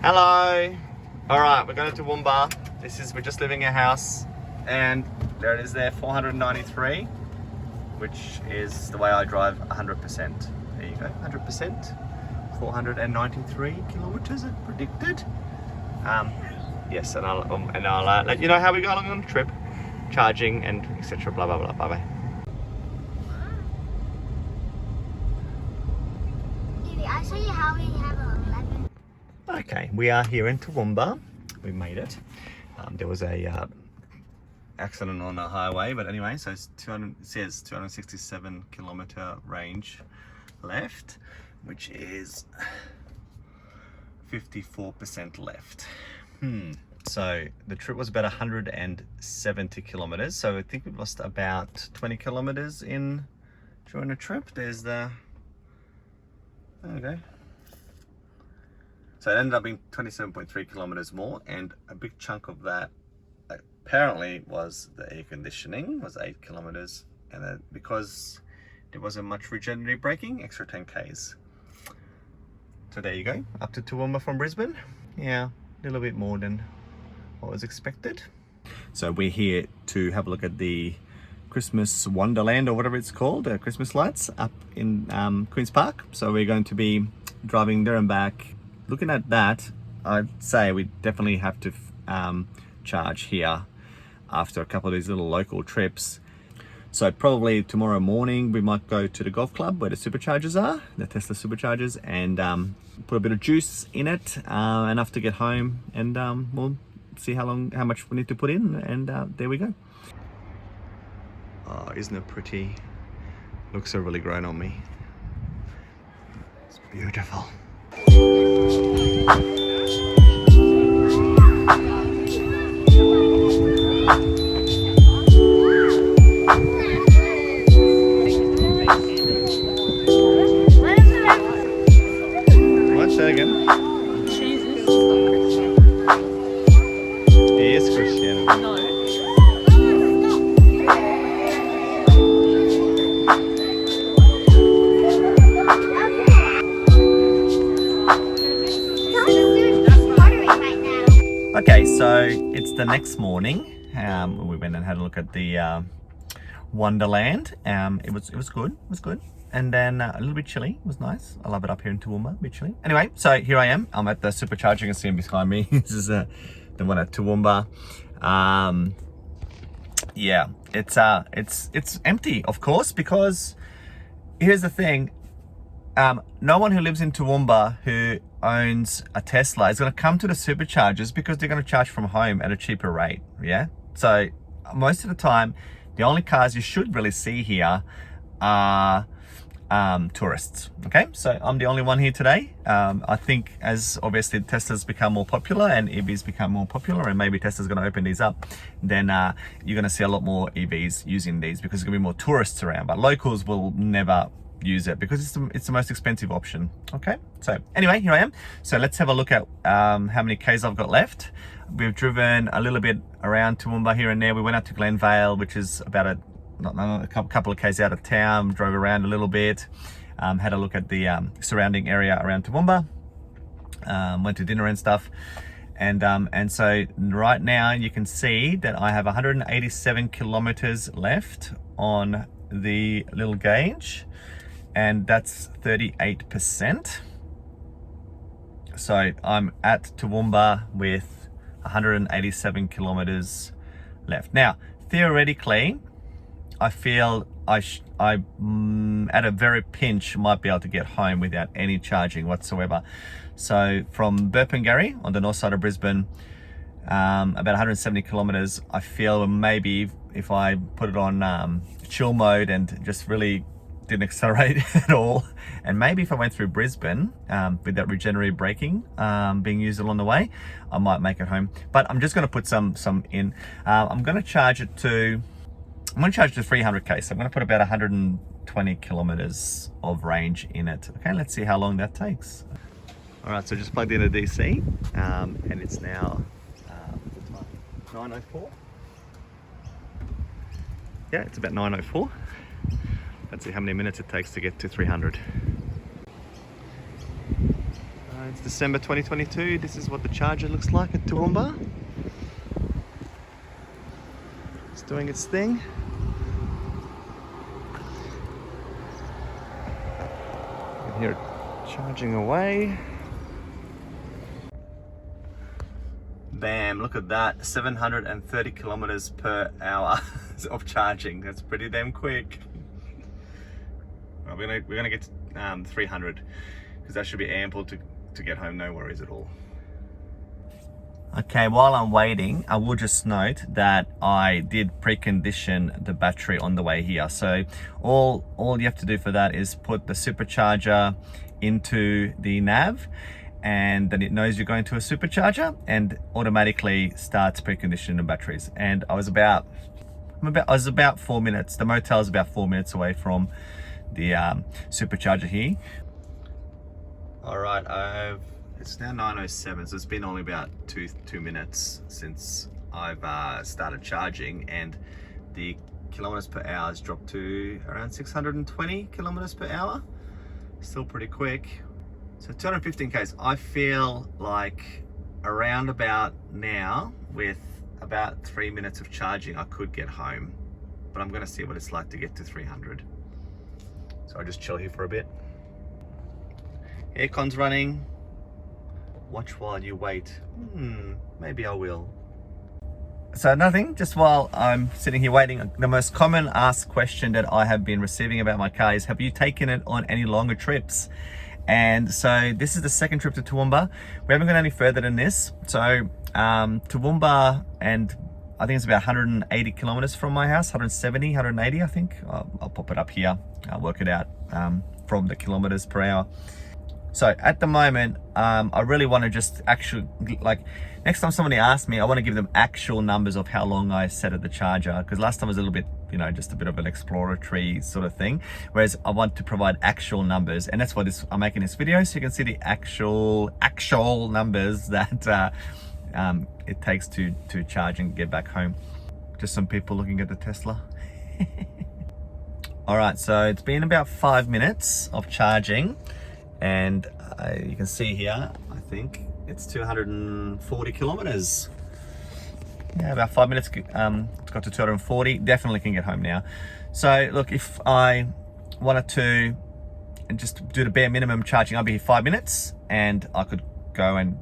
Hello. All right, we're going to Toowoomba. We're just leaving our house, and there it is there, 493, which is the way I drive 100%. There you go, 100%. 493 kilometers as predicted. Yes, and I'll let you know how we go along on the trip, charging and etc. Blah blah blah. Bye bye. I'll show you how we have 11. Okay, we are here in Toowoomba. We made it. There was a accident on the highway, but anyway, so it says 267 kilometer range left, which is 54% left. So the trip was about 170 kilometers. So I think we lost about 20 kilometers during the trip. There's the, there we go. So it ended up being 27.3 kilometers more, and a big chunk of that apparently was the air conditioning, was 8 kilometers, and then because there wasn't much regenerative braking, extra 10 Ks. So there you go, up to Toowoomba from Brisbane. Yeah, a little bit more than what was expected. So we're here to have a look at the Christmas Wonderland, or whatever it's called, Christmas lights up in Queen's Park. So we're going to be driving there and back. Looking at that, I'd say we definitely have to charge here after a couple of these little local trips. So probably tomorrow morning we might go to the golf club where the Superchargers are, the Tesla Superchargers, and put a bit of juice in it, enough to get home, and we'll see how much we need to put in, and there we go. Oh, isn't it pretty? Looks so really grown on me. It's beautiful. Watch that again. Jesus. Yes, Christianity. No. Okay, so it's the next morning. We went and had a look at the Wonderland. It was good. It was good. And then a little bit chilly. It was nice. I love it up here in Toowoomba. A bit chilly. Anyway, so here I am. I'm at the Supercharging. You can see him behind me. This is the one at Toowoomba. Yeah, it's empty, of course, because here's the thing. No one who lives in Toowoomba who owns a Tesla is going to come to the Superchargers because they're going to charge from home at a cheaper rate. Yeah. So most of the time, the only cars you should really see here are tourists. Okay. So I'm the only one here today. I think as obviously Teslas become more popular and EVs become more popular, and maybe Tesla's going to open these up, then you're going to see a lot more EVs using these because there's going to be more tourists around, but locals will never use it because it's the most expensive option. Okay, so anyway, here I am. So let's have a look at how many Ks I've got left. We've driven a little bit around Toowoomba here and there. We went out to Glenvale, which is about a couple of Ks out of town. Drove around a little bit, had a look at the surrounding area around Toowoomba, went to dinner and stuff. And so right now you can see that I have 187 kilometers left on the little gauge, and that's 38%. So I'm at Toowoomba with 187 kilometers left. Now, theoretically, I feel I at a very pinch might be able to get home without any charging whatsoever. So from Burpengary on the north side of Brisbane, about 170 kilometers, I feel maybe if I put it on chill mode and just really didn't accelerate at all, and maybe if I went through Brisbane with that regenerative braking being used along the way, I might make it home. But I'm just going to put some in. I'm going to charge it to 300k, so I'm going to put about 120 kilometers of range in it. Okay, let's see how long that takes. All right, so just plugged in a DC, and it's now 9:04. Yeah, it's about 9:04. Let's see how many minutes it takes to get to 300. It's December 2022. This is what the charger looks like at Toowoomba. It's doing its thing. You can hear it charging away. Bam, look at that. 730 kilometers per hour of charging. That's pretty damn quick. Well, we're gonna get to 300 because that should be ample to get home, no worries at all. Okay, while I'm waiting, I will just note that I did precondition the battery on the way here. So all you have to do for that is put the supercharger into the nav, and then it knows you're going to a supercharger and automatically starts preconditioning the batteries. And I was about 4 minutes. The motel is about 4 minutes away from the supercharger here. All right, it's now 9:07, so it's been only about two minutes since I've started charging, and the kilometers per hour has dropped to around 620 kilometers per hour. Still pretty quick. So 215 k's. I feel like around about now, with about 3 minutes of charging, I could get home, but I'm gonna see what it's like to get to 300. So I'll just chill here for a bit. Aircon's running. Watch while you wait. Maybe I will. So nothing, just while I'm sitting here waiting, the most common asked question that I have been receiving about my car is, have you taken it on any longer trips? And so this is the second trip to Toowoomba. We haven't gone any further than this. So Toowoomba, and I think it's about 180 kilometers from my house, 170, 180, I think. I'll pop it up here. I'll work it out from the kilometers per hour. So at the moment, I really want to just actually, like, next time somebody asks me, I want to give them actual numbers of how long I set at the charger, because last time was a little bit, just a bit of an exploratory sort of thing, whereas I want to provide actual numbers, and that's why I'm making this video, so you can see the actual numbers that it takes to charge and get back home. Just some people looking at the Tesla. All right, so it's been about 5 minutes of charging, and you can see here, I think it's 240 kilometers. Yeah, about 5 minutes, it's got to 240, definitely can get home now. So look, if I wanted to and just do the bare minimum charging, I'd be here 5 minutes and I could go and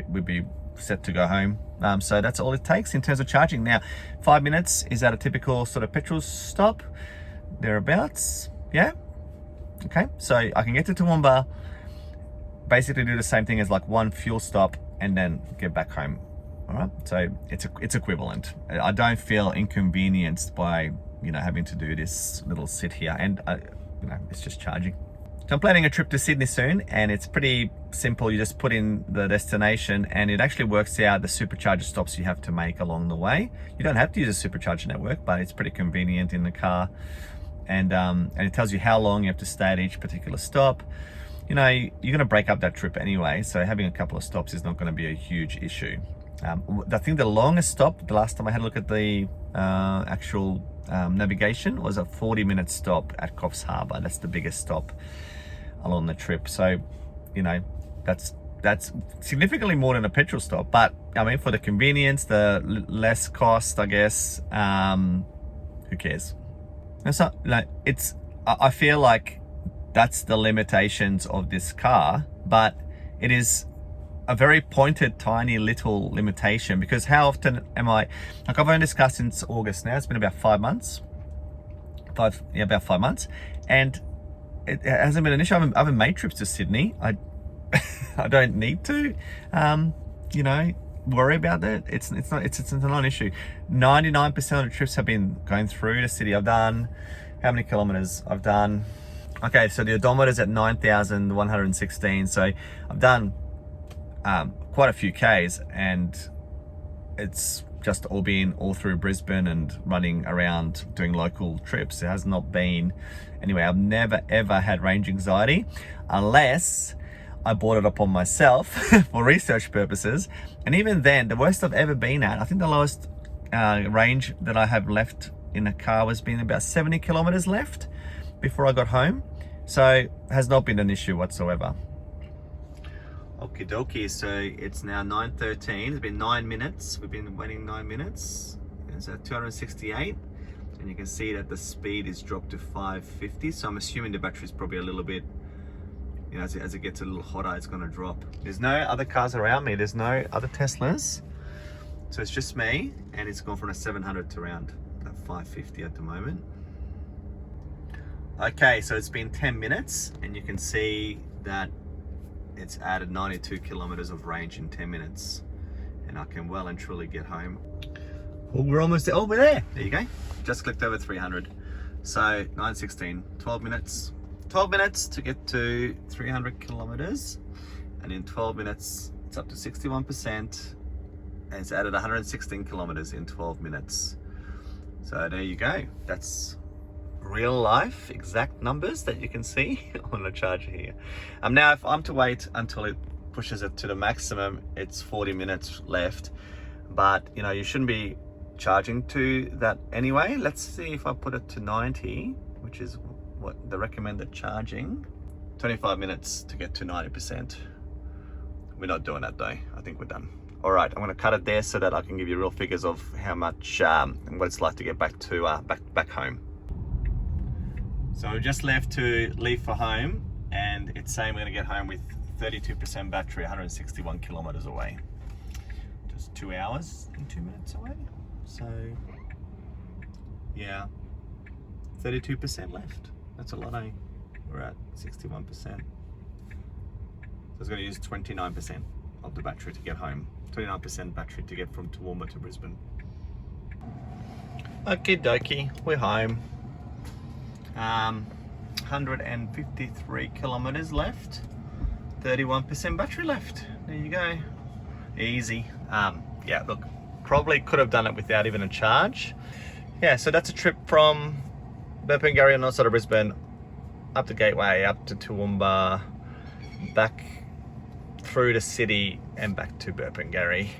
we'd be set to go home. So that's all it takes in terms of charging. Now, 5 minutes, is that a typical sort of petrol stop? Thereabouts, yeah? Okay, so I can get to Toowoomba, basically do the same thing as like one fuel stop and then get back home. All right, so it's equivalent. I don't feel inconvenienced by having to do this little sit here, and it's just charging. So I'm planning a trip to Sydney soon, and it's pretty simple. You just put in the destination and it actually works out the supercharger stops you have to make along the way. You don't have to use a supercharger network, but it's pretty convenient in the car, and it tells you how long you have to stay at each particular stop. You're going to break up that trip anyway, so having a couple of stops is not going to be a huge issue. I think the longest stop, the last time I had a look at the actual navigation, was a 40-minute stop at Coffs Harbour. That's the biggest stop along the trip. So, that's significantly more than a petrol stop. But I mean, for the convenience, the less cost, I guess, who cares? It's not, I feel like that's the limitations of this car, but it is a very pointed, tiny little limitation, because how often am I, like, I've only discussed since August now, it's been about 5 months, about 5 months, and it hasn't been an issue. I haven't made trips to Sydney. I don't need to, worry about that. It's a non-issue. 99% of the trips have been going through the city. I've done, how many kilometers I've done? Okay, so the odometer's at 9,116. So I've done quite a few Ks, and it's just all been all through Brisbane and running around doing local trips. It has not been, anyway, I've never ever had range anxiety, unless I bought it upon myself for research purposes. And even then, the worst I've ever been at, I think the lowest range that I have left in a car was been about 70 kilometers left before I got home. So it has not been an issue whatsoever. Okie dokie, so it's now 9:13. It's been 9 minutes. We've been waiting 9 minutes. It's at 268, and you can see that the speed is dropped to 550. So I'm assuming the battery is probably a little bit, you know, as it gets a little hotter, it's going to drop. There's no other cars around me. There's no other Teslas. So it's just me, and it's gone from a 700 to around 550 at the moment. Okay, so it's been 10 minutes, and you can see that it's added 92 kilometers of range in 10 minutes, and I can well and truly get home. Well, we're almost there. Oh, we're there. There you go. Just clicked over 300. So 9:16, 12 minutes. 12 minutes to get to 300 kilometers, and in 12 minutes, it's up to 61%, and it's added 116 kilometers in 12 minutes. So there you go. That's real life exact numbers that you can see on the charger here. Now if I'm to wait until it pushes it to the maximum, it's 40 minutes left, but you know, you shouldn't be charging to that anyway. Let's see if I put it to 90, which is what the recommended charging. 25 minutes to get to 90%. We're not doing that though. I think we're done. All right, I'm going to cut it there so that I can give you real figures of how much and what it's like to get back to back home. So we just left to leave for home, and it's saying we're going to get home with 32% battery, 161 kilometers away. Just 2 hours and 2 minutes away. So yeah, 32% left. That's a lot, eh? We're at 61%. So it's going to use 29% of the battery to get home. 29% battery to get from Toowoomba to Brisbane. Okie dokie, we're home. 153 kilometers left, 31% battery left. There you go, easy. Yeah, look, probably could have done it without even a charge. Yeah, so that's a trip from Burpengary on the north side of Brisbane, up the Gateway, up to Toowoomba, back through the city and back to Burpengary.